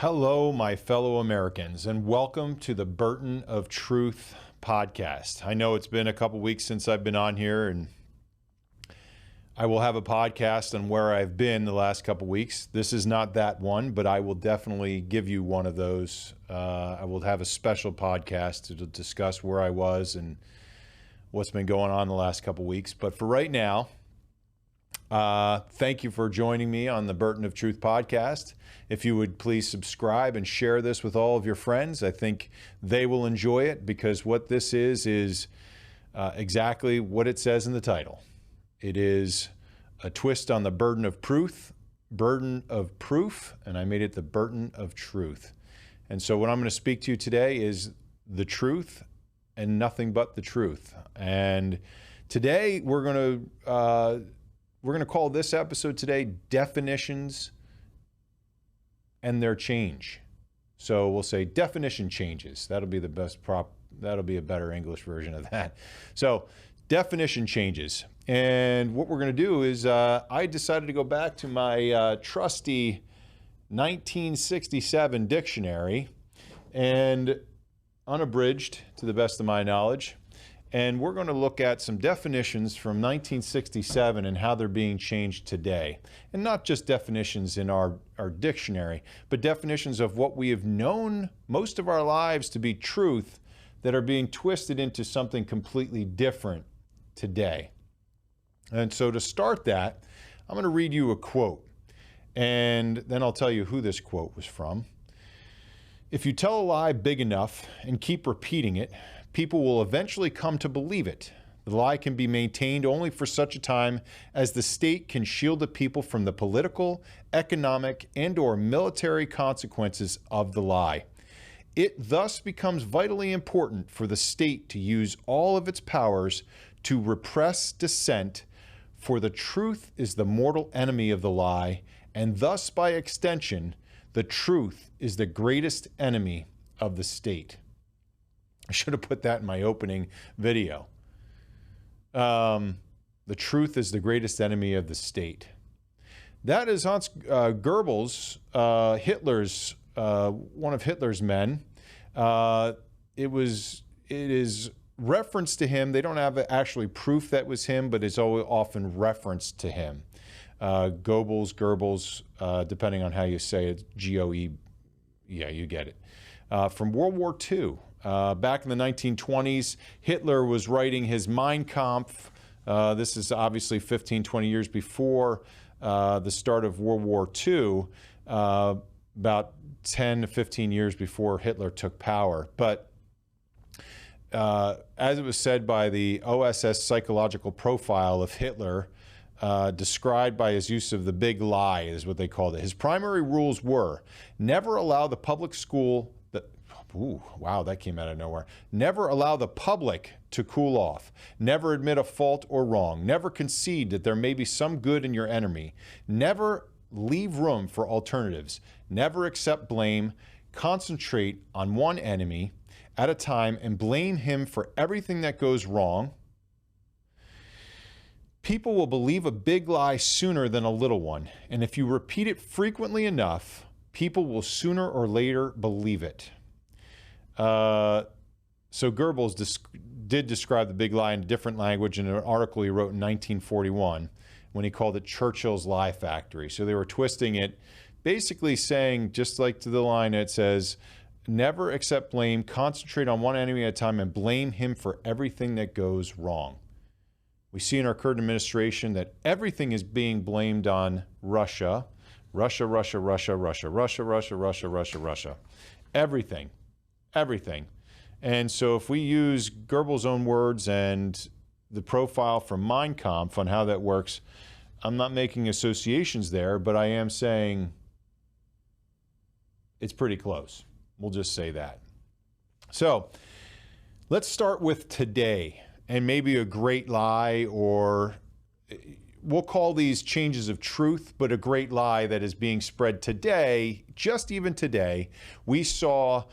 Hello, my fellow Americans, and welcome to the Burden of Truth podcast. I know it's been a couple weeks since I've been on here, and I will have a podcast on where I've been the last couple weeks. This is not that one, but I will definitely give you one of those. I will have a special podcast to discuss where I was and what's been going on the last couple weeks. But for right now, thank you for joining me on the Burden of Truth podcast. If you would please subscribe and share this with all of your friends, I think they will enjoy it, because what this is exactly what it says in the title. It is a twist on the burden of proof, and I made it the burden of truth. And so what I'm going to speak to you today is the truth and nothing but the truth. And today we're going to call this episode today Definitions and Their Change. So we'll say definition changes. That'll be the best that'll be a better English version of that. So definition changes. And what we're going to do is I decided to go back to my trusty 1967 dictionary, and unabridged to the best of my knowledge. And we're going to look at some definitions from 1967 and how they're being changed today. And not just definitions in our dictionary, but definitions of what we have known most of our lives to be truth that are being twisted into something completely different today. And so to start that, I'm going to read you a quote, and then I'll tell you who this quote was from. If you tell a lie big enough and keep repeating it, people will eventually come to believe it. The lie can be maintained only for such a time as the state can shield the people from the political, economic, and/or military consequences of the lie. It thus becomes vitally important for the state to use all of its powers to repress dissent, for the truth is the mortal enemy of the lie, and thus, by extension, the truth is the greatest enemy of the state. I should have put that in my opening video. The truth is the greatest enemy of the state. That is Hans Goebbels, Hitler's one of Hitler's men. It is reference to him. They don't have actually proof that was him, but it's always often referenced to him. Goebbels, depending on how you say it, G-O-E, yeah, you get it. From World War II. Back in the 1920s, Hitler was writing his Mein Kampf. This is obviously 15, 20 years before the start of World War II, about 10 to 15 years before Hitler took power. But as it was said by the OSS psychological profile of Hitler, described by his use of the big lie, is what they called it. His primary rules were: never allow the public school, ooh, wow, that came out of nowhere. Never allow the public to cool off. Never admit a fault or wrong. Never concede that there may be some good in your enemy. Never leave room for alternatives. Never accept blame. Concentrate on one enemy at a time and blame him for everything that goes wrong. People will believe a big lie sooner than a little one, and if you repeat it frequently enough, people will sooner or later believe it. So Goebbels did describe the big lie in a different language in an article he wrote in 1941 when he called it Churchill's Lie Factory. So they were twisting it, basically saying, just like to the line it says, never accept blame, concentrate on one enemy at a time, and blame him for everything that goes wrong. We see in our current administration that everything is being blamed on Russia. Russia, Russia, Russia, Russia, Russia, Russia, Russia, Russia, Russia. Everything. Everything. And so if we use Goebbels' own words and the profile from Mein Kampf on how that works, I'm not making associations there, but I am saying it's pretty close. We'll just say that. So let's start with today, and maybe a great lie, or we'll call these changes of truth, but a great lie that is being spread today. Just even today, we saw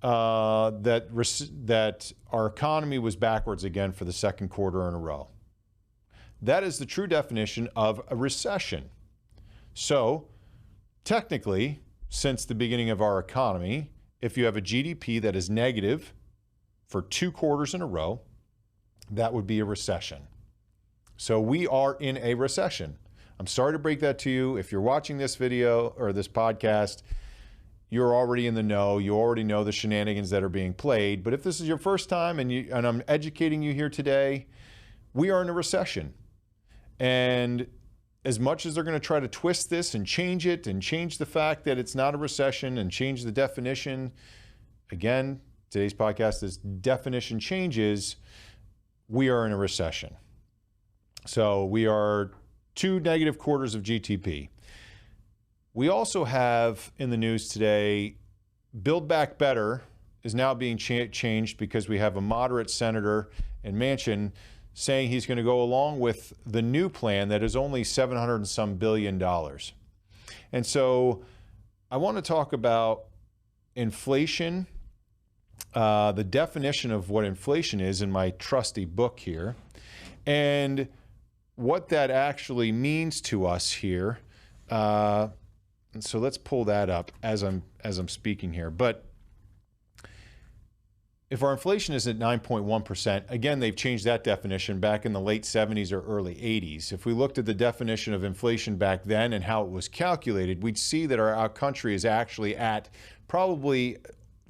that our economy was backwards again for the second quarter in a row. That is the true definition of a recession. So technically, since the beginning of our economy, if you have a GDP that is negative for 2 quarters in a row, that would be a recession. So we are in a recession. I'm sorry to break that to you. If you're watching this video or this podcast, you're already in the know. You already know the shenanigans that are being played. But if this is your first time and I'm educating you here today, we are in a recession. And as much as they're going to try to twist this and change it and change the fact that it's not a recession and change the definition, again, today's podcast is definition changes, we are in a recession. So we are 2 negative quarters of GDP. We also have in the news today, Build Back Better is now being changed because we have a moderate senator in Manchin saying he's going to go along with the new plan that is only $700 and some billion. And so I want to talk about inflation, the definition of what inflation is in my trusty book here, and what that actually means to us here. And so let's pull that up as I'm speaking here. But if our inflation is at 9.1%, again, they've changed that definition back in the late 70s or early 80s. If we looked at the definition of inflation back then and how it was calculated, we'd see that our country is actually at probably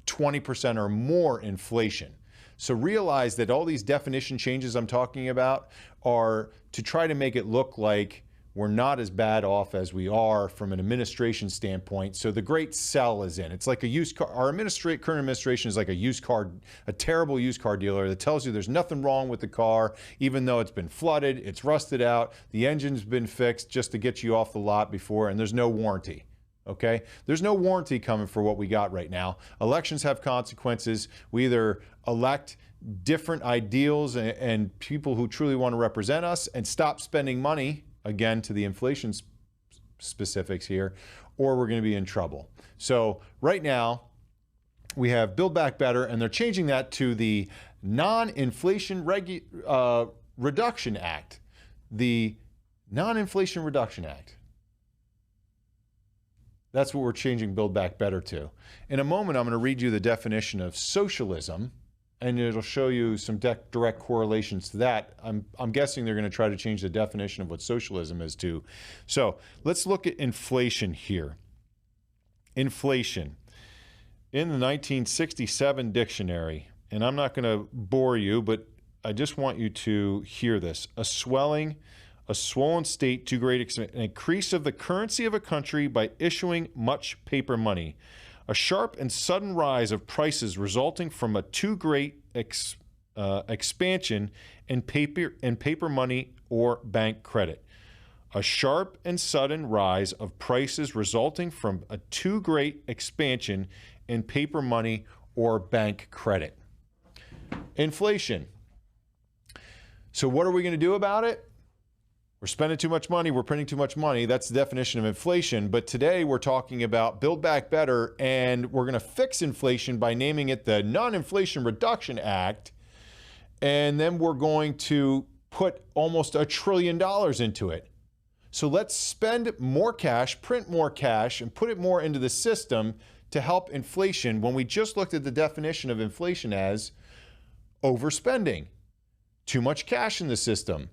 20% or more inflation. So realize that all these definition changes I'm talking about are to try to make it look like we're not as bad off as we are from an administration standpoint. So the great sell is in. It's like a used car. Our current administration is like a terrible used car dealer that tells you there's nothing wrong with the car, even though it's been flooded, it's rusted out, the engine's been fixed just to get you off the lot before, and there's no warranty. Okay? There's no warranty coming for what we got right now. Elections have consequences. We either elect different ideals and people who truly want to represent us and stop spending money, again, to the inflation specifics here, or we're going to be in trouble. So right now, we have Build Back Better, and they're changing that to the Non-Inflation Reduction Act. The Non-Inflation Reduction Act. That's what we're changing Build Back Better to. In a moment, I'm going to read you the definition of socialism, and it'll show you some direct correlations to that. I'm guessing they're going to try to change the definition of what socialism is to. So let's look at inflation here. Inflation. In the 1967 dictionary, and I'm not going to bore you, but I just want you to hear this. A swollen state to great extent, an increase of the currency of a country by issuing much paper money. A sharp and sudden rise of prices resulting from a too great expansion in paper money or bank credit. A sharp and sudden rise of prices resulting from a too great expansion in paper money or bank credit. Inflation. So what are we going to do about it? We're spending too much money, we're printing too much money. That's the definition of inflation. But today we're talking about Build Back Better, and we're going to fix inflation by naming it the Non-Inflation Reduction Act. And then we're going to put almost $1 trillion into it. So let's spend more cash, print more cash, and put it more into the system to help inflation when we just looked at the definition of inflation as overspending. Too much cash in the system.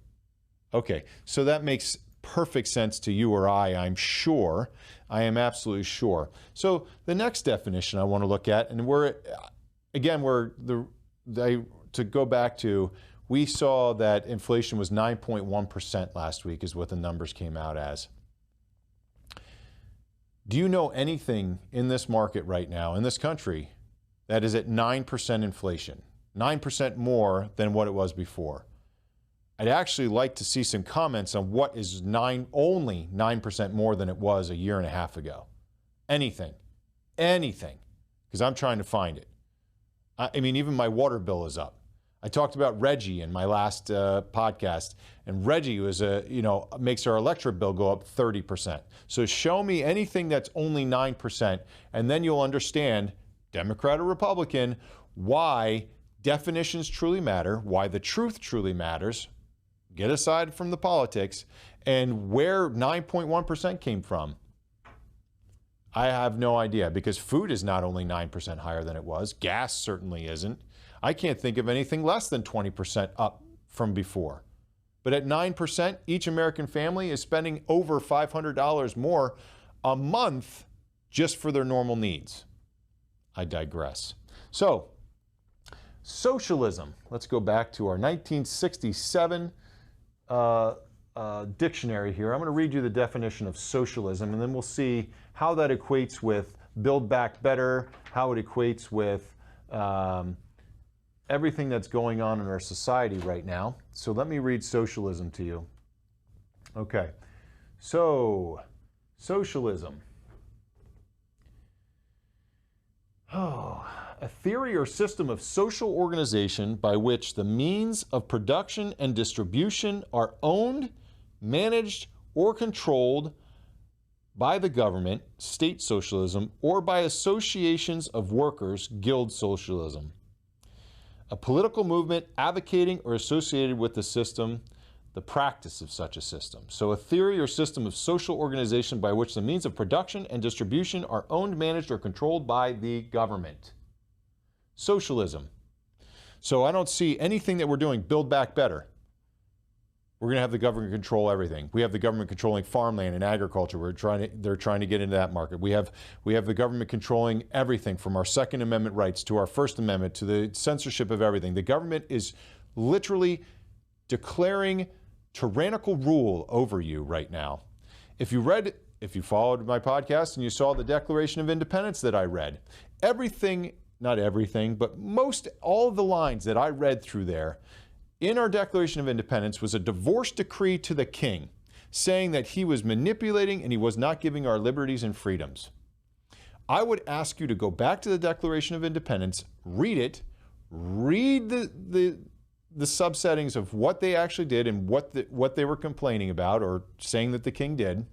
Okay, so that makes perfect sense to you or I'm sure. I am absolutely sure. So the next definition I want to look at, and to go back to, we saw that inflation was 9.1% last week is what the numbers came out as. Do you know anything in this market right now, in this country, that is at 9% inflation? 9% more than what it was before. I'd actually like to see some comments on what is only 9% more than it was a year and a half ago. Anything, because I'm trying to find it. I mean, even my water bill is up. I talked about Reggie in my last podcast, and Reggie was makes our electric bill go up 30%. So show me anything that's only 9%, and then you'll understand, Democrat or Republican, why definitions truly matter, why the truth truly matters. Get aside from the politics, and where 9.1% came from. I have no idea, because food is not only 9% higher than it was, gas certainly isn't. I can't think of anything less than 20% up from before. But at 9%, each American family is spending over $500 more a month just for their normal needs. I digress. So, socialism. Let's go back to our 1967 dictionary here. I'm going to read you the definition of socialism, and then we'll see how that equates with Build Back Better, how it equates with everything that's going on in our society right now. So let me read socialism to you. Okay, so socialism. Oh, a theory or system of social organization by which the means of production and distribution are owned, managed, or controlled by the government, state socialism, or by associations of workers, guild socialism. A political movement advocating or associated with the system, the practice of such a system. So a theory or system of social organization by which the means of production and distribution are owned, managed, or controlled by the government. Socialism. So I don't see anything that we're doing, Build Back Better. We're going to have the government control everything. We have the government controlling farmland and agriculture. They're trying to get into that market. We have the government controlling everything from our Second Amendment rights to our First Amendment to the censorship of everything. The government is literally declaring tyrannical rule over you right now. If you followed my podcast and you saw the Declaration of Independence that I read, everything, not everything, but all of the lines that I read through there in our Declaration of Independence was a divorce decree to the king, saying that he was manipulating and he was not giving our liberties and freedoms. I would ask you to go back to the Declaration of Independence, read it, read the subsettings of what they actually did and what they were complaining about or saying that the king did,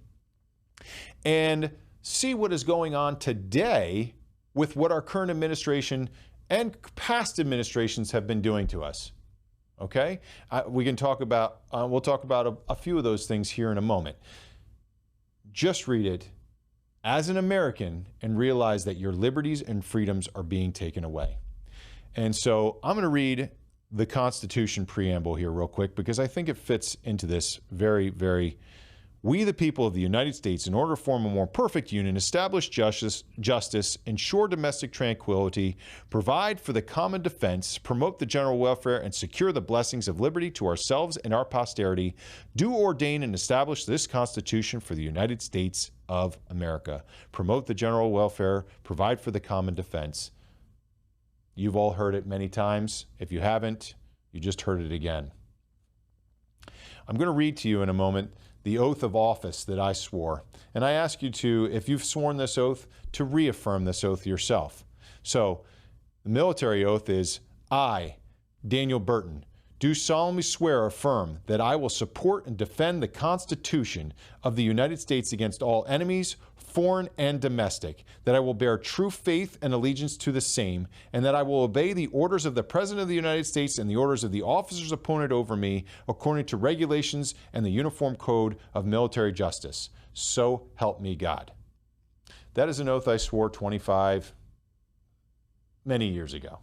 and see what is going on today with what our current administration and past administrations have been doing to us. Okay? We can talk about, we'll talk about a few of those things here in a moment. Just read it as an American and realize that your liberties and freedoms are being taken away. And so I'm going to read the Constitution preamble here real quick because I think it fits into this very, very. We, the people of the United States, in order to form a more perfect union, establish justice, ensure domestic tranquility, provide for the common defense, promote the general welfare, and secure the blessings of liberty to ourselves and our posterity, do ordain and establish this Constitution for the United States of America. Promote the general welfare, provide for the common defense. You've all heard it many times. If you haven't, you just heard it again. I'm going to read to you in a moment the oath of office that I swore. And I ask you to, if you've sworn this oath, to reaffirm this oath yourself. So the military oath is, I, Daniel Burton, do solemnly swear or affirm that I will support and defend the Constitution of the United States against all enemies, foreign and domestic, that I will bear true faith and allegiance to the same, and that I will obey the orders of the President of the United States and the orders of the officers appointed over me according to regulations and the Uniform Code of Military Justice. So help me God. That is an oath I swore many years ago.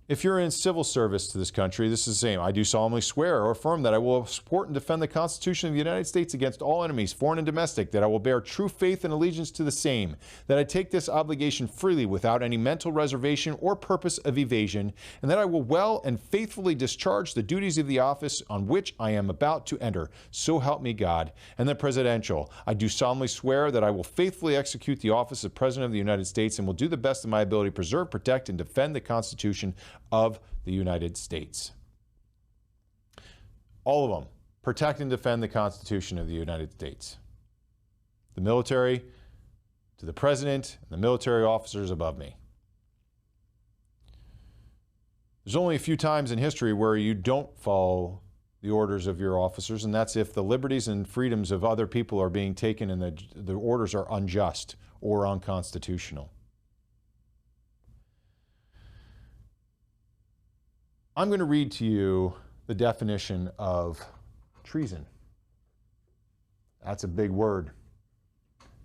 If you're in civil service to this country, this is the same. I do solemnly swear or affirm that I will support and defend the Constitution of the United States against all enemies, foreign and domestic, that I will bear true faith and allegiance to the same, that I take this obligation freely without any mental reservation or purpose of evasion, and that I will well and faithfully discharge the duties of the office on which I am about to enter. So help me God. And then presidential. I do solemnly swear that I will faithfully execute the office of President of the United States and will do the best of my ability to preserve, protect, and defend the Constitution of the United States. All of them. Protect and defend the Constitution of the United States. The military, to the president, and the military officers above me. There's only a few times in history where you don't follow the orders of your officers, and that's if the liberties and freedoms of other people are being taken and the orders are unjust or unconstitutional. I'm going to read to you the definition of treason. That's a big word.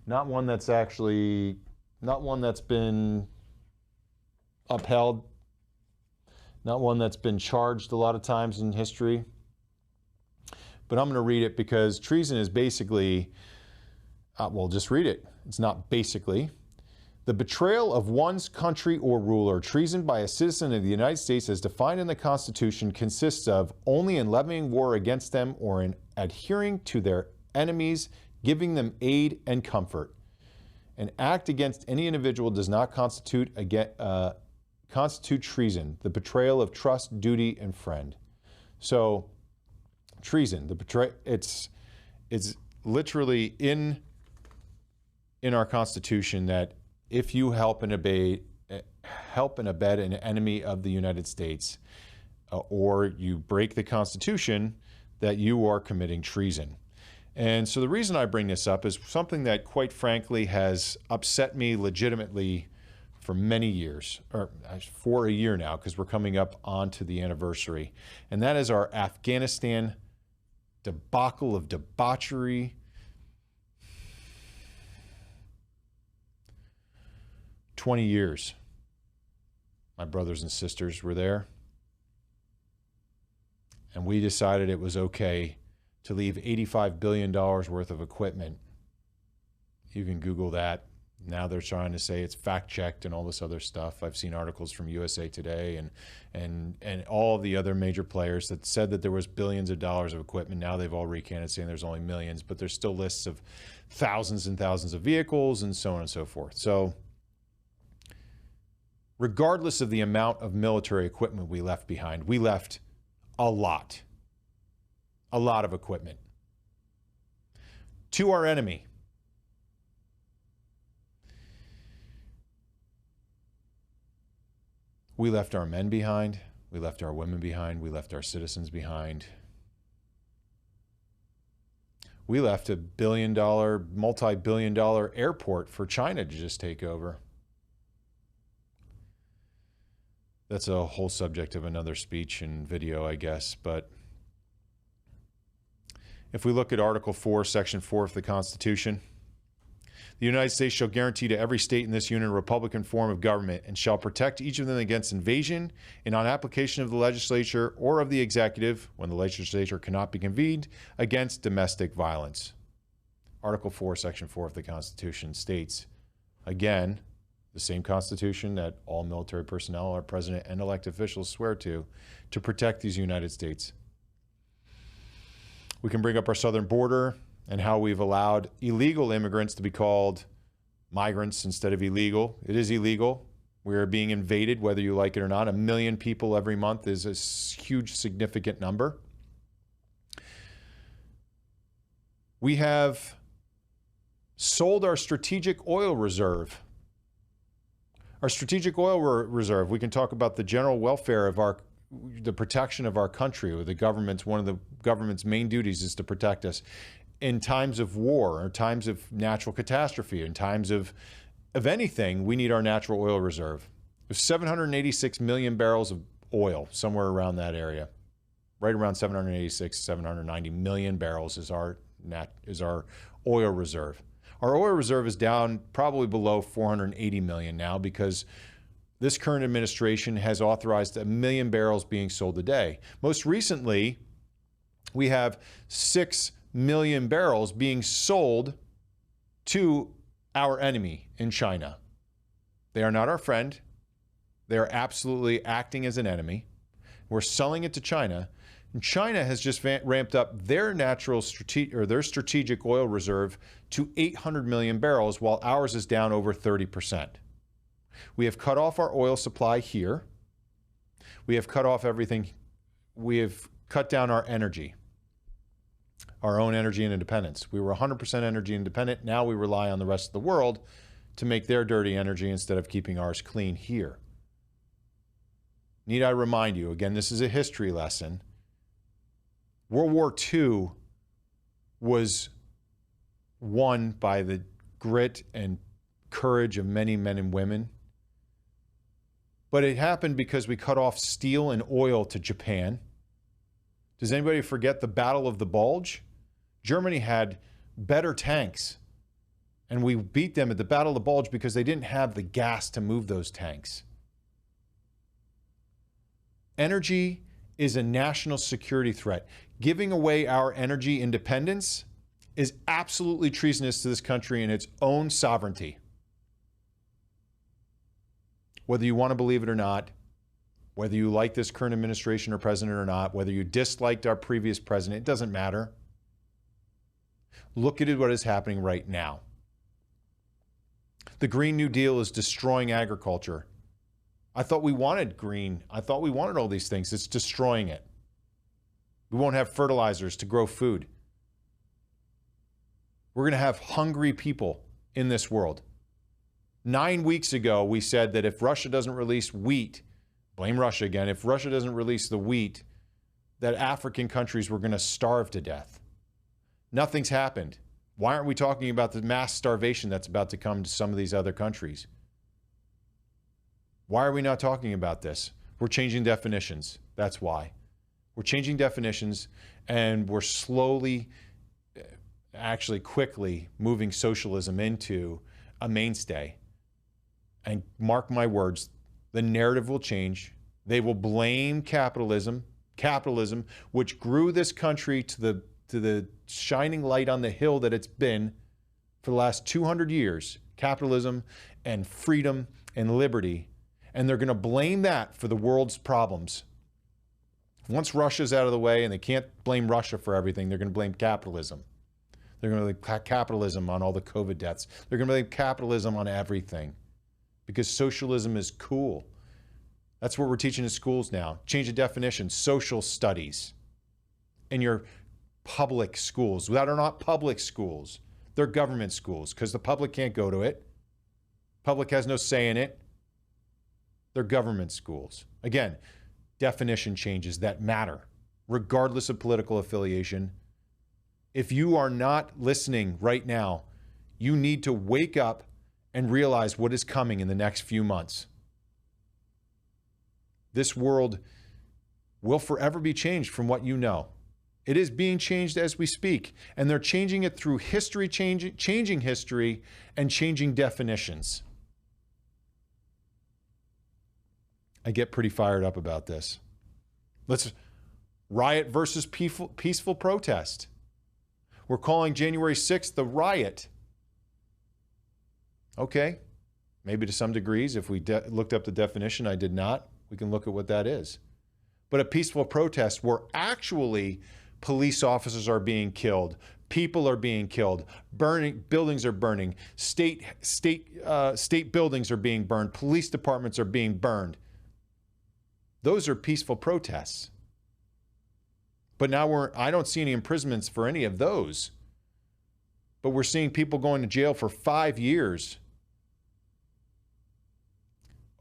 not one that's been upheld, not one that's been charged a lot of times in history. But I'm going to read it because treason is basically, well, just read it. It's not basically. The betrayal of one's country or ruler, treason by a citizen of the United States as defined in the Constitution, consists of only in levying war against them or in adhering to their enemies, giving them aid and comfort. An act against any individual does not constitute treason, the betrayal of trust, duty, and friend. So, treason, it's literally in our Constitution that if you help and abet an enemy of the United States, or you break the Constitution, that you are committing treason. And so the reason I bring this up is something that, quite frankly, has upset me legitimately for many years, or for a year now, because we're coming up onto the anniversary. And that is our Afghanistan debacle of debauchery. "20 years. My brothers and sisters were there. And we decided it was okay to leave $85 billion worth of equipment. You can Google that. Now they're trying to say it's fact-checked and all this other stuff. I've seen articles from USA Today and all the other major players that said that there was billions of dollars of equipment. Now they've all recanted, saying there's only millions, but there's still lists of thousands and thousands of vehicles and so on and so forth. So regardless of the amount of military equipment we left behind, we left a lot of equipment to our enemy. We left our men behind, we left our women behind, we left our citizens behind. We left a multi-billion-dollar airport for China to just take over. That's a whole subject of another speech and video, I guess. But if we look at Article 4, Section 4 of the Constitution, the United States shall guarantee to every state in this union a republican form of government and shall protect each of them against invasion and on application of the legislature or of the executive, when the legislature cannot be convened, against domestic violence. Article 4, Section 4 of the Constitution states, again, the same Constitution that all military personnel, our president, and elected officials swear to protect these United States. We can bring up our southern border and how we've allowed illegal immigrants to be called migrants instead of illegal. It is illegal. We are being invaded, whether you like it or not. 1 million people every month is a huge, significant number. We have sold our strategic oil reserve. Our strategic oil reserve, we can talk about the general welfare of the protection of our country, or the government's, one of the government's main duties is to protect us in times of war, or times of natural catastrophe, in times of anything. We need our natural oil reserve. There's 786 million barrels of oil, somewhere around that area. Right around 786, 790 million barrels is our oil reserve. Our oil reserve is down probably below 480 million now, because this current administration has authorized 1 million barrels being sold a day. Most recently, we have 6 million barrels being sold to our enemy in China. They are not our friend. They are absolutely acting as an enemy. We're selling it to China. And China has just ramped up their strategic oil reserve to 800 million barrels, while ours is down over 30%. We have cut off our oil supply here. We have cut off everything. We have cut down our energy, our own energy and independence. We were 100% energy independent. Now we rely on the rest of the world to make their dirty energy instead of keeping ours clean here. Need I remind you, again, this is a history lesson. World War II was won by the grit and courage of many men and women. But it happened because we cut off steel and oil to Japan. Does anybody forget the Battle of the Bulge? Germany had better tanks And we beat them at the Battle of the Bulge because they didn't have the gas to move those tanks. Energy is a national security threat. Giving away our energy independence is absolutely treasonous to this country and its own sovereignty. Whether you want to believe it or not, whether you like this current administration or president or not, whether you disliked our previous president, it doesn't matter. Look at what is happening right now. The Green New Deal is destroying agriculture. I thought we wanted green. I thought we wanted all these things. It's destroying it. We won't have fertilizers to grow food. We're going to have hungry people in this world. 9 weeks ago, we said that if Russia doesn't release wheat, blame Russia again, if Russia doesn't release the wheat, that African countries were going to starve to death. Nothing's happened. Why aren't we talking about the mass starvation that's about to come to some of these other countries? Why are we not talking about this? We're changing definitions. That's why. We're changing definitions, and we're slowly, actually quickly, moving socialism into a mainstay. And mark my words, the narrative will change. They will blame capitalism, which grew this country to the shining light on the hill that it's been for the last 200 years, capitalism and freedom and liberty. And they're going to blame that for the world's problems. Once Russia's out of the way and they can't blame Russia for everything, they're going to blame capitalism. They're going to blame capitalism on all the COVID deaths. They're going to blame capitalism on everything because socialism is cool. That's what we're teaching in schools now. Change the definition, social studies in your public schools. That are not public schools. They're government schools because the public can't go to it. Public has no say in it. They're government schools. Again, definition changes that matter, regardless of political affiliation. If you are not listening right now, you need to wake up and realize what is coming in the next few months. This world will forever be changed from what you know. It is being changed as we speak, and they're changing it through history, changing history and changing definitions. I get pretty fired up about this. Let's riot versus peaceful protest. We're calling January 6th the riot. Okay, maybe to some degrees, if we looked up the definition, I did not, we can look at what that is. But a peaceful protest where actually police officers are being killed, people are being killed, buildings are burning, state buildings are being burned, police departments are being burned. Those are peaceful protests. But now I don't see any imprisonments for any of those. But we're seeing people going to jail for 5 years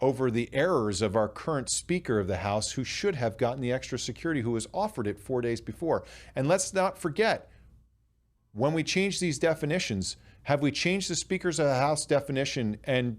over the errors of our current Speaker of the House, who should have gotten the extra security, who was offered it 4 days before. And let's not forget, when we change these definitions, have we changed the Speakers of the House definition and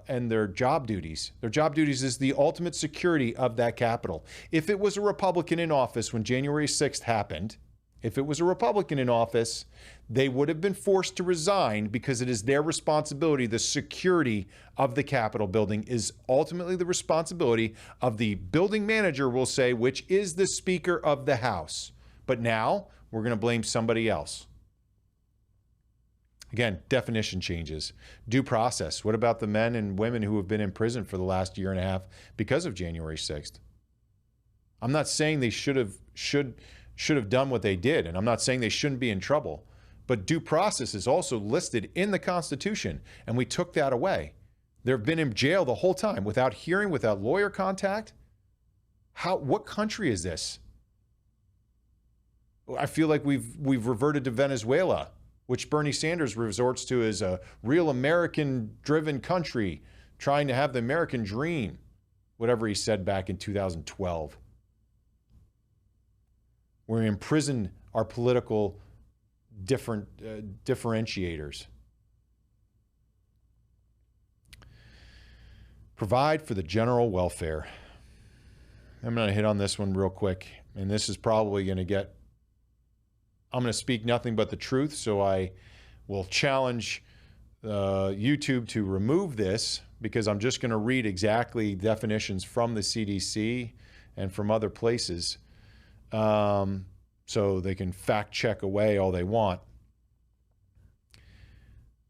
their job duties? Their job duties is the ultimate security of that Capitol. If it was a Republican in office when January 6th happened, if it was a Republican in office, they would have been forced to resign because it is their responsibility. The security of the Capitol building is ultimately the responsibility of the building manager, we'll say, which is the Speaker of the House. But now we're going to blame somebody else. Again, definition changes. Due process. What about the men and women who have been in prison for the last year and a half because of January 6th? I'm not saying they should have done what they did, and I'm not saying they shouldn't be in trouble. But due process is also listed in the Constitution, and we took that away. They've been in jail the whole time without hearing, without lawyer contact. What country is this? I feel like we've reverted to Venezuela, which Bernie Sanders resorts to as a real American-driven country, trying to have the American dream, whatever he said back in 2012. We imprison our political differentiators. Provide for the general welfare. I'm going to hit on this one real quick, and this is probably going to get... I'm going to speak nothing but the truth, so I will challenge YouTube to remove this because I'm just going to read exactly definitions from the CDC and from other places, so they can fact check away all they want.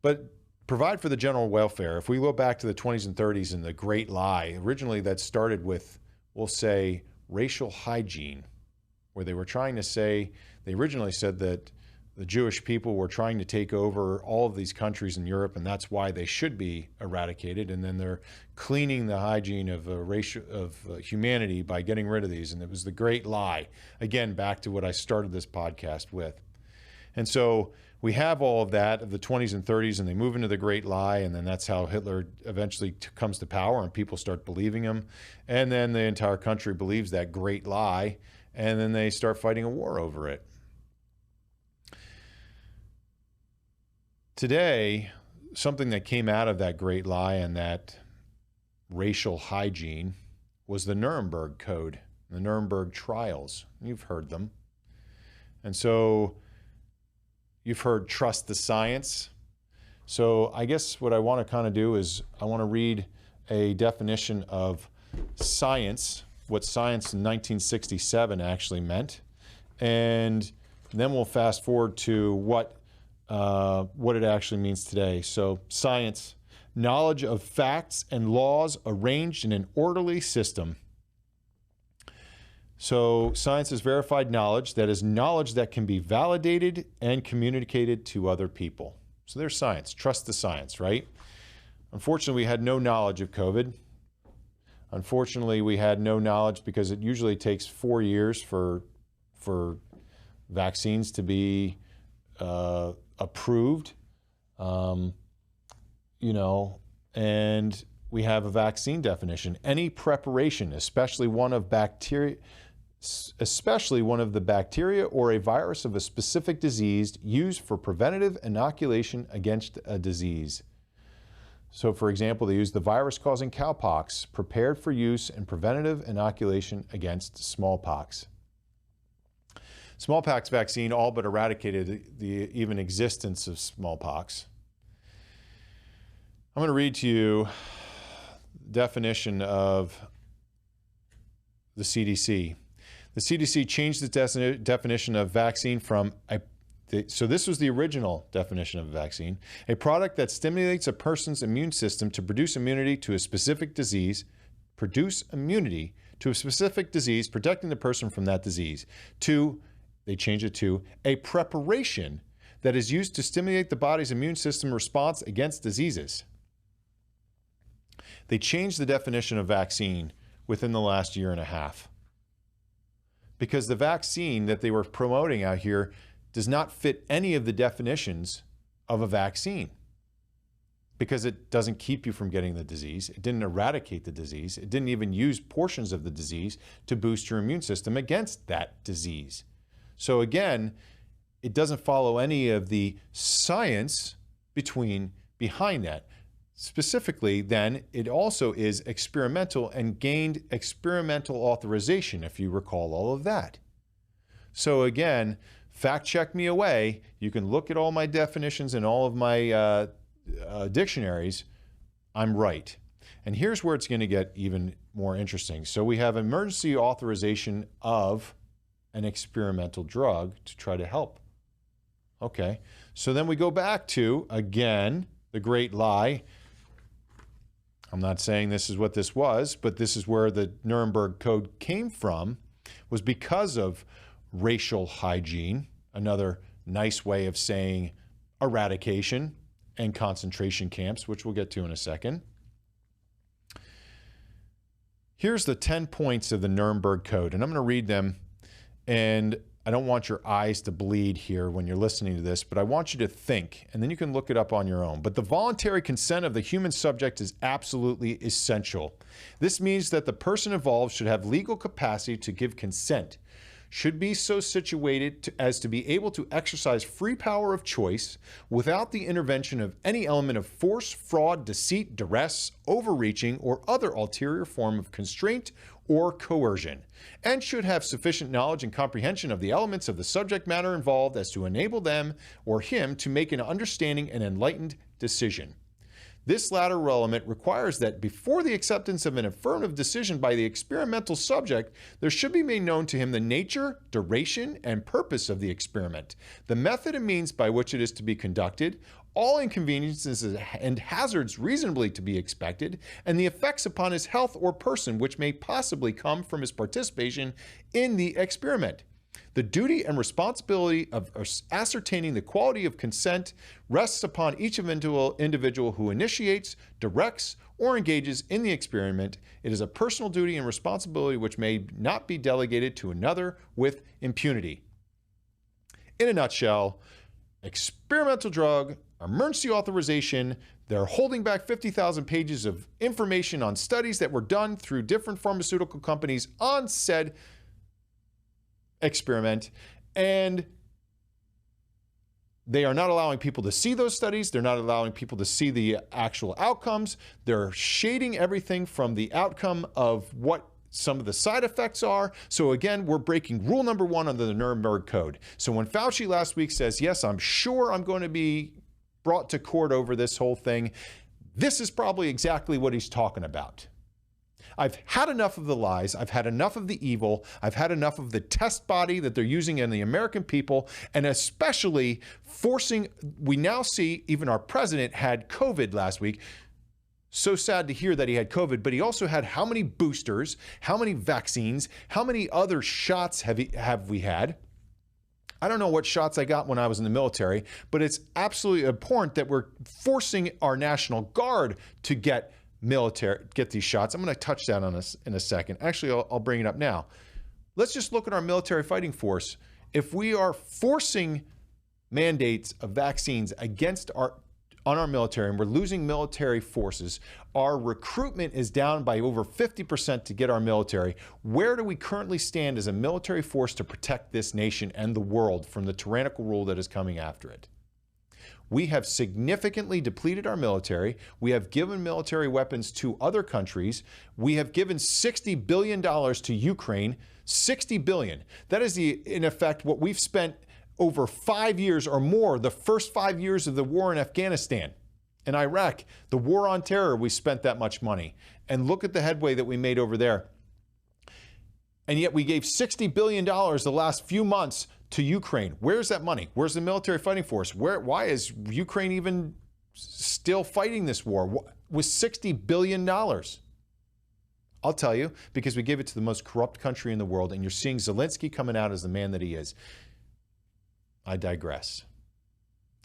But provide for the general welfare. If we go back to the 20s and 30s and the Great Lie, originally that started with, we'll say, racial hygiene, where they were trying to say, they originally said that the Jewish people were trying to take over all of these countries in Europe, and that's why they should be eradicated. And then they're cleaning the hygiene of humanity by getting rid of these. And it was the Great Lie. Again, back to what I started this podcast with. And so we have all of that of the 20s and 30s, and they move into the Great Lie, and then that's how Hitler eventually comes to power, and people start believing him. And then the entire country believes that Great Lie, and then they start fighting a war over it. Today, something that came out of that Great Lie and that racial hygiene was the Nuremberg Code, the Nuremberg trials. You've heard them. And so you've heard trust the science. So I guess what I want to kind of do is I want to read a definition of science, what science in 1967 actually meant, and then we'll fast forward to what it actually means today. So science, knowledge of facts and laws arranged in an orderly system. So science is verified knowledge, that is knowledge that can be validated and communicated to other people. So there's science, trust the science, right? Unfortunately, we had no knowledge of COVID. Unfortunately, we had no knowledge because it usually takes 4 years for vaccines to be approved, and we have a vaccine definition. Any preparation, especially one of the bacteria or a virus of a specific disease used for preventative inoculation against a disease. So for example, they use the virus causing cowpox, prepared for use in preventative inoculation against smallpox. Smallpox vaccine all but eradicated the even existence of smallpox. I'm going to read to you the definition of the CDC. The CDC changed its definition of vaccine from so this was the original definition of a vaccine, a product that stimulates a person's immune system to produce immunity to a specific disease, protecting the person from that disease. They change it to a preparation that is used to stimulate the body's immune system response against diseases. They changed the definition of vaccine within the last year and a half because the vaccine that they were promoting out here does not fit any of the definitions of a vaccine because it doesn't keep you from getting the disease. It didn't eradicate the disease. It didn't even use portions of the disease to boost your immune system against that disease. So again, it doesn't follow any of the science behind that. Specifically, then, it also is experimental and gained experimental authorization, if you recall all of that. So again, fact check me away. You can look at all my definitions and all of my dictionaries. I'm right. And here's where it's going to get even more interesting. So we have emergency authorization of an experimental drug to try to help. Okay, so then we go back to, again, the Great Lie. I'm not saying this is what this was, but this is where the Nuremberg Code came from, was because of racial hygiene, another nice way of saying eradication, and concentration camps, which we'll get to in a second. Here's the 10 points of the Nuremberg Code, and I'm going to read them. And I don't want your eyes to bleed here when you're listening to this, but I want you to think, and then you can look it up on your own. But the voluntary consent of the human subject is absolutely essential. This means that the person involved should have legal capacity to give consent should be so situated as to be able to exercise free power of choice without the intervention of any element of force, fraud, deceit, duress, overreaching, or other ulterior form of constraint or coercion, and should have sufficient knowledge and comprehension of the elements of the subject matter involved as to enable them or him to make an understanding and enlightened decision. This latter element requires that before the acceptance of an affirmative decision by the experimental subject, there should be made known to him the nature, duration, and purpose of the experiment, the method and means by which it is to be conducted, all inconveniences and hazards reasonably to be expected, and the effects upon his health or person which may possibly come from his participation in the experiment. The duty and responsibility of ascertaining the quality of consent rests upon each individual who initiates, directs, or engages in the experiment. It is a personal duty and responsibility which may not be delegated to another with impunity. In a nutshell, experimental drug, emergency authorization, they're holding back 50,000 pages of information on studies that were done through different pharmaceutical companies on said experiment, and they are not allowing people to see those studies. They're not allowing people to see the actual outcomes. They're shading everything from the outcome of what some of the side effects are. So again, we're breaking rule number 1 under the Nuremberg Code. So when Fauci last week says, yes, I'm sure I'm going to be brought to court over this whole thing, this is probably exactly what he's talking about. I've had enough of the lies. I've had enough of the evil. I've had enough of the test body that they're using in the American people, and especially forcing, we now see even our president had COVID last week. So sad to hear that he had COVID, but he also had how many boosters, how many vaccines, how many other shots have we had? I don't know what shots I got when I was in the military, but it's absolutely abhorrent that we're forcing our National Guard to get these shots. I'm going to touch that on us in a second. Actually, I'll bring it up now. Let's just look at our military fighting force. If we are forcing mandates of vaccines on our military, and we're losing military forces, our recruitment is down by over 50% to get our military. Where do we currently stand as a military force to protect this nation and the world from the tyrannical rule that is coming after it? We have significantly depleted our military. We have given military weapons to other countries. We have given $60 billion to Ukraine. $60 billion. That is, in effect, what we've spent over 5 years or more, the first 5 years of the war in Afghanistan. In Iraq, the war on terror, we spent that much money. And look at the headway that we made over there. And yet we gave $60 billion the last few months to Ukraine. Where's that money? Where's the military fighting force? Why is Ukraine even still fighting this war with $60 billion? I'll tell you, because we gave it to the most corrupt country in the world, and you're seeing Zelensky coming out as the man that he is. I digress.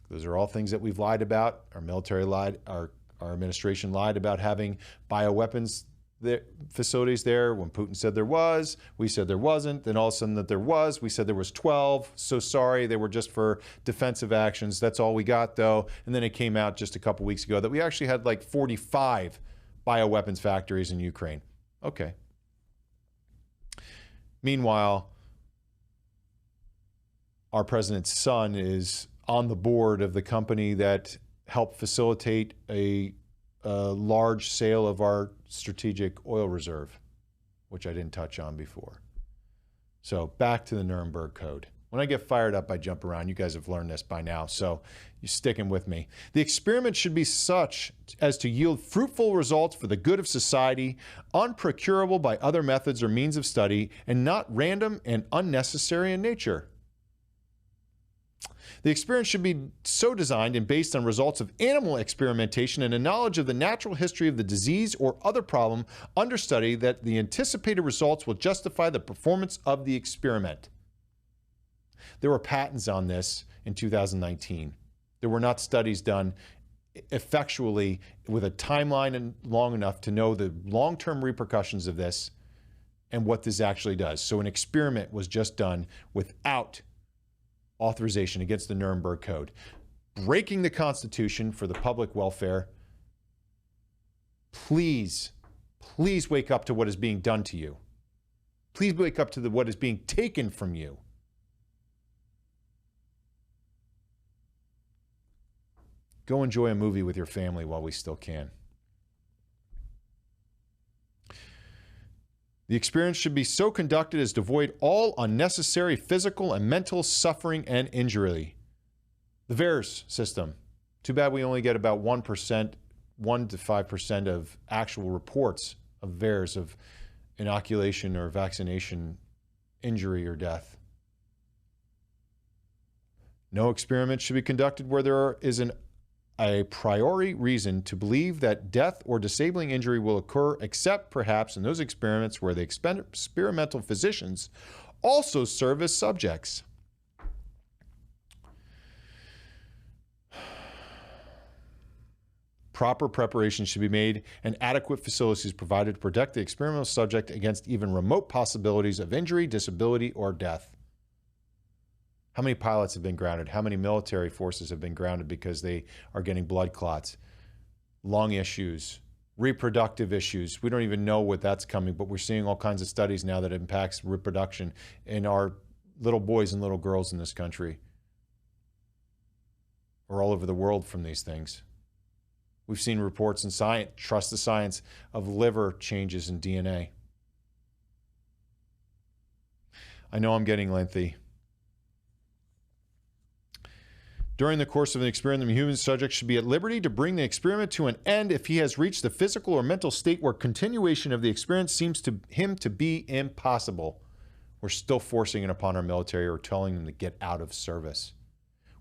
Those are all things that we've lied about. Our military lied, our administration lied about having bioweapons facilities there when Putin said there was. We said there wasn't. Then all of a sudden that there was. We said there was 12. So sorry, they were just for defensive actions. That's all we got, though. And then it came out just a couple weeks ago that we actually had like 45 bioweapons factories in Ukraine. Okay. Meanwhile, our president's son is on the board of the company that helped facilitate a large sale of our strategic oil reserve, which I didn't touch on before. So back to the Nuremberg Code. When I get fired up, I jump around. You guys have learned this by now, so you're sticking with me. The experiment should be such as to yield fruitful results for the good of society, unprocurable by other methods or means of study, and not random and unnecessary in nature. The experiment should be so designed and based on results of animal experimentation and a knowledge of the natural history of the disease or other problem under study that the anticipated results will justify the performance of the experiment. There were patents on this in 2019. There were not studies done effectually with a timeline long enough to know the long-term repercussions of this and what this actually does. So an experiment was just done without authorization against the Nuremberg Code, breaking the Constitution for the public welfare. Please, please wake up to what is being done to you. Please wake up to what is being taken from you. Go enjoy a movie with your family while we still can. The experience should be so conducted as to avoid all unnecessary physical and mental suffering and injury. The VAERS system. Too bad we only get about 1%, 1 to 5% of actual reports of VAERS, of inoculation or vaccination injury or death. No experiment should be conducted where there is a priori reason to believe that death or disabling injury will occur, except perhaps in those experiments where the experimental physicians also serve as subjects. Proper preparation should be made and adequate facilities provided to protect the experimental subject against even remote possibilities of injury, disability, or death. How many pilots have been grounded? How many military forces have been grounded because they are getting blood clots, lung issues, reproductive issues? We don't even know what that's coming, but we're seeing all kinds of studies now that impacts reproduction in our little boys and little girls in this country or all over the world from these things. We've seen reports in science, trust the science, of liver changes in DNA. I know I'm getting lengthy. During the course of an experiment, the human subject should be at liberty to bring the experiment to an end if he has reached the physical or mental state where continuation of the experience seems to him to be impossible. We're still forcing it upon our military or telling them to get out of service.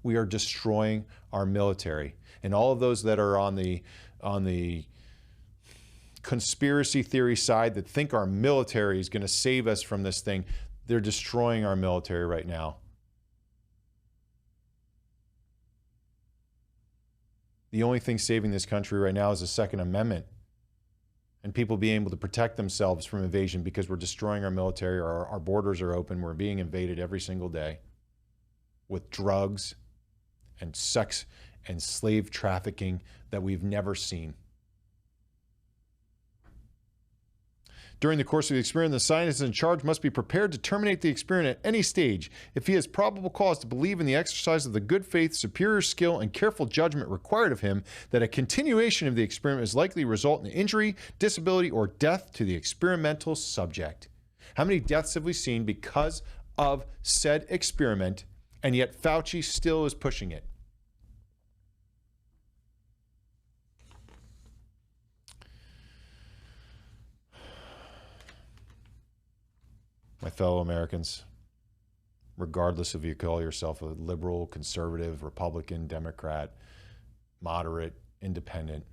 We are destroying our military. And all of those that are on the conspiracy theory side that think our military is going to save us from this thing, they're destroying our military right now. The only thing saving this country right now is the Second Amendment and people being able to protect themselves from invasion, because we're destroying our military. Our borders are open. We're being invaded every single day with drugs and sex and slave trafficking that we've never seen. During the course of the experiment, the scientist in charge must be prepared to terminate the experiment at any stage if he has probable cause to believe in the exercise of the good faith, superior skill, and careful judgment required of him that a continuation of the experiment is likely to result in injury, disability, or death to the experimental subject. How many deaths have we seen because of said experiment, and yet Fauci still is pushing it? My fellow Americans, regardless of you call yourself a liberal, conservative, Republican, Democrat, moderate, independent,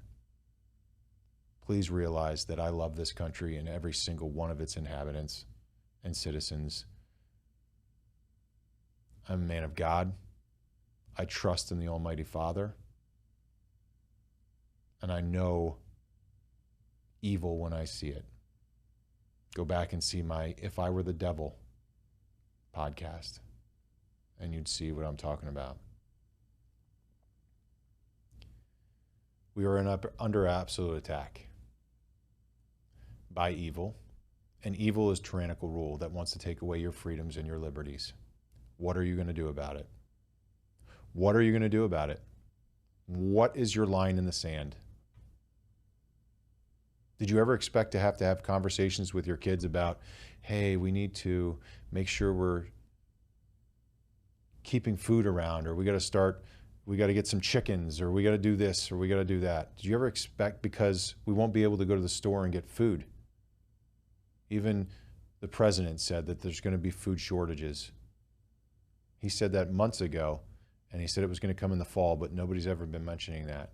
please realize that I love this country and every single one of its inhabitants and citizens. I'm a man of God. I trust in the Almighty Father. And I know evil when I see it. Go back and see my If I Were the Devil podcast, and you'd see what I'm talking about. We are under absolute attack by evil, and evil is tyrannical rule that wants to take away your freedoms and your liberties. What are you going to do about it? What are you going to do about it? What is your line in the sand? Did you ever expect to have conversations with your kids about, hey, we need to make sure we're keeping food around, or we got to get some chickens, or we got to do this, or we got to do that? Did you ever expect, because we won't be able to go to the store and get food? Even the president said that there's going to be food shortages. He said that months ago, and he said it was going to come in the fall, but nobody's ever been mentioning that.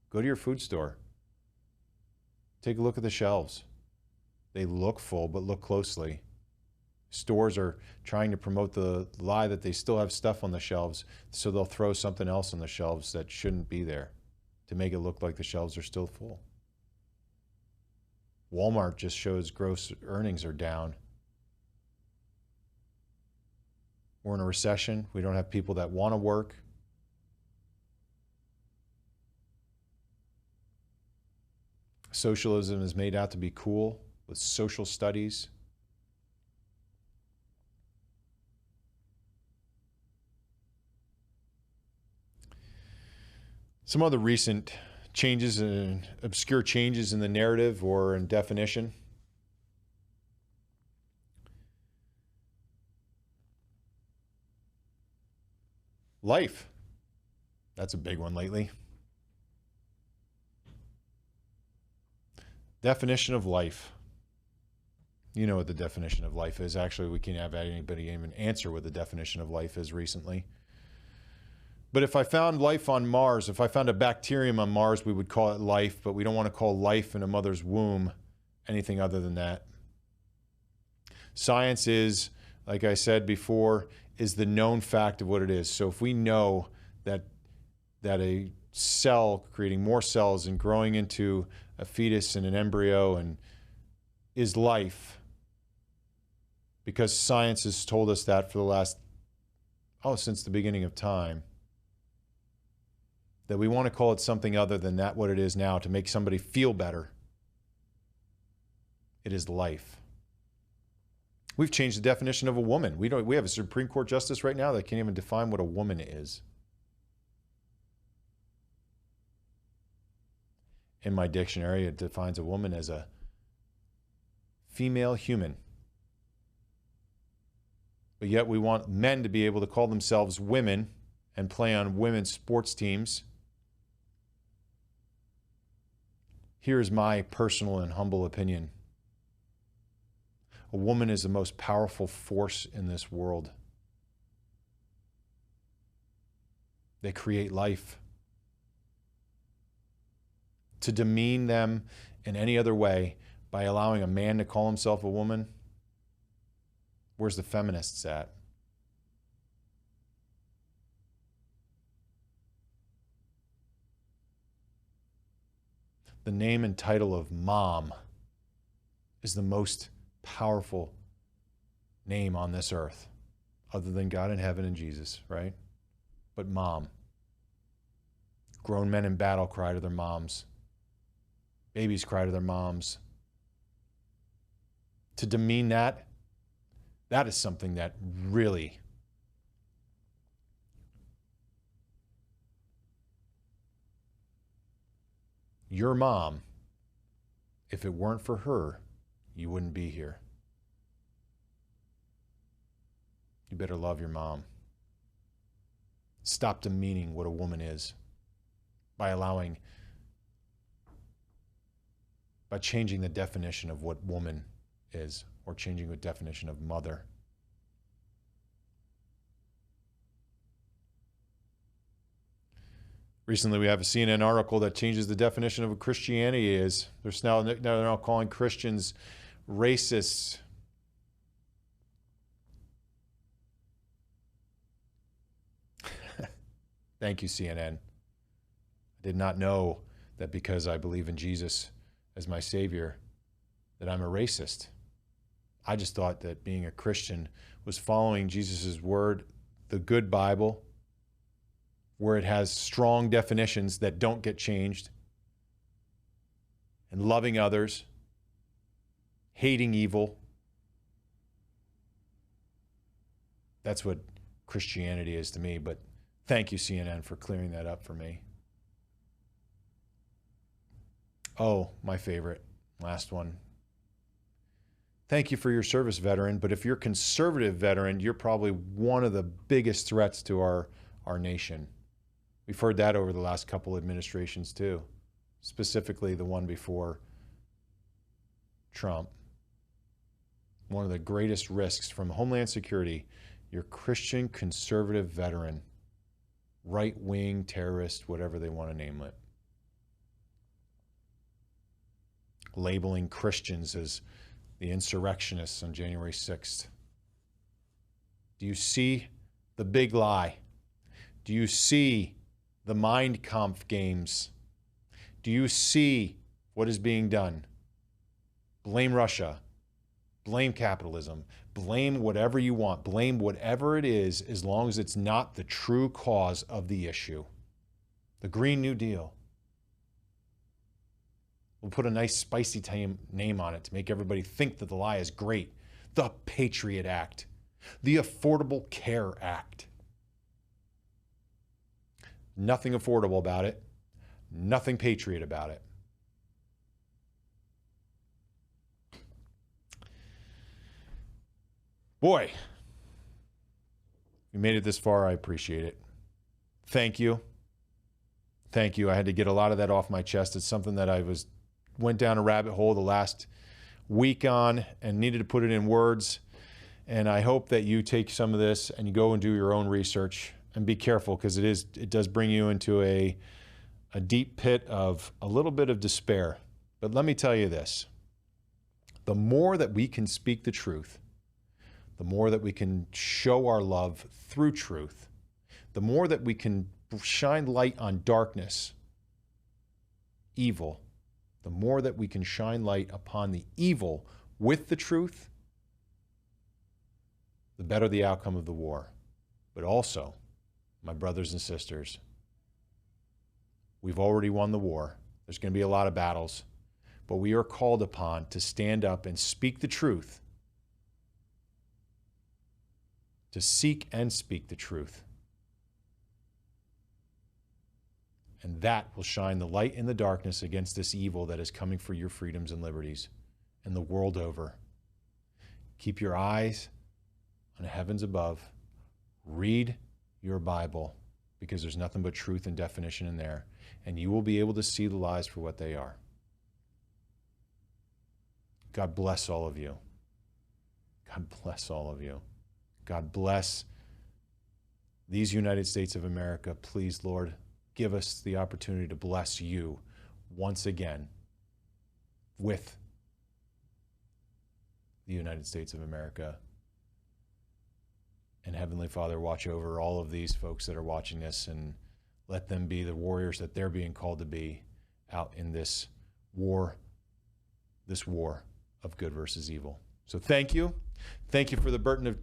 Go to your food store. Take a look at the shelves. They look full, but look closely. Stores are trying to promote the lie that they still have stuff on the shelves, so they'll throw something else on the shelves that shouldn't be there to make it look like the shelves are still full. Walmart just shows gross earnings are down. We're in a recession. We don't have people that want to work. Socialism is made out to be cool with social studies. Some other recent changes, obscure changes in the narrative or in definition. Life. That's a big one lately. Definition of life. You know what the definition of life is. Actually, we can't have anybody even answer what the definition of life is recently. But if I found life on Mars, if I found a bacterium on Mars, we would call it life, but we don't want to call life in a mother's womb anything other than that. Science is, like I said before, is the known fact of what it is. So if we know that a cell creating more cells and growing into a fetus and an embryo and is life, because science has told us that for the last, since the beginning of time, that we want to call it something other than that what it is now to make somebody feel better. It is life. We've changed the definition of a woman. We have a Supreme Court justice right now that can't even define what a woman is. In my dictionary, it defines a woman as a female human. But yet we want men to be able to call themselves women and play on women's sports teams. Here's my personal and humble opinion. A woman is the most powerful force in this world. They create life. To demean them in any other way by allowing a man to call himself a woman, where's the feminists at? The name and title of mom is the most powerful name on this earth, other than God in heaven and Jesus, right? But mom. Grown men in battle cry to their moms. Babies cry to their moms. To demean that is something that really your mom, if it weren't for her, you wouldn't be here. You better love your mom. Stop demeaning what a woman is by changing the definition of what woman is, or changing the definition of mother. Recently, we have a CNN article that changes the definition of what Christianity is. They're now calling Christians racists. Thank you, CNN. I did not know that because I believe in Jesus as my Savior, that I'm a racist. I just thought that being a Christian was following Jesus' word, the good Bible, where it has strong definitions that don't get changed, and loving others, hating evil. That's what Christianity is to me, but thank you, CNN, for clearing that up for me. Oh, my favorite, last one. Thank you for your service, veteran, but if you're a conservative veteran, you're probably one of the biggest threats to our nation. We've heard that over the last couple administrations too, specifically the one before Trump. One of the greatest risks from Homeland Security, your Christian conservative veteran, right-wing terrorist, whatever they want to name it. Labeling Christians as the insurrectionists on January 6th. Do you see the big lie? Do you see the Mein Kampf games? Do you see what is being done? Blame Russia. Blame capitalism. Blame whatever you want. Blame whatever it is, as long as it's not the true cause of the issue. The Green New Deal. We'll put a nice spicy name on it to make everybody think that the lie is great. The Patriot Act. The Affordable Care Act. Nothing affordable about it. Nothing patriot about it. Boy, you made it this far. I appreciate it. Thank you. Thank you. I had to get a lot of that off my chest. It's something that I went down a rabbit hole the last week on and needed to put it in words. And I hope that you take some of this and you go and do your own research and be careful, because it does bring you into a deep pit of a little bit of despair. But let me tell you this, the more that we can speak the truth, the more that we can show our love through truth, the more that we can shine light on darkness, evil, the more that we can shine light upon the evil with the truth, the better the outcome of the war. But also, my brothers and sisters, we've already won the war. There's going to be a lot of battles, but we are called upon to stand up and speak the truth, to seek and speak the truth. And that will shine the light in the darkness against this evil that is coming for your freedoms and liberties and the world over. Keep your eyes on the heavens above. Read your Bible, because there's nothing but truth and definition in there, and you will be able to see the lies for what they are. God bless all of you. God bless all of you. God bless these United States of America. Please, Lord, give us the opportunity to bless you once again with the United States of America. And Heavenly Father, watch over all of these folks that are watching this and let them be the warriors that they're being called to be out in this war of good versus evil. So thank you. Thank you for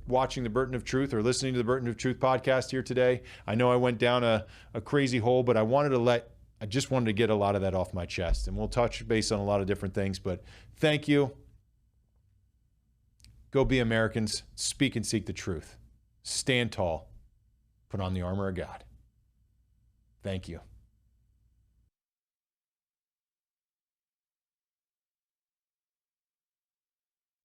watching the Burden of Truth or listening to the Burden of Truth podcast here today. I know I went down a crazy hole, but I just wanted to get a lot of that off my chest. And we'll touch base on a lot of different things, but thank you. Go be Americans. Speak and seek the truth. Stand tall. Put on the armor of God. Thank you.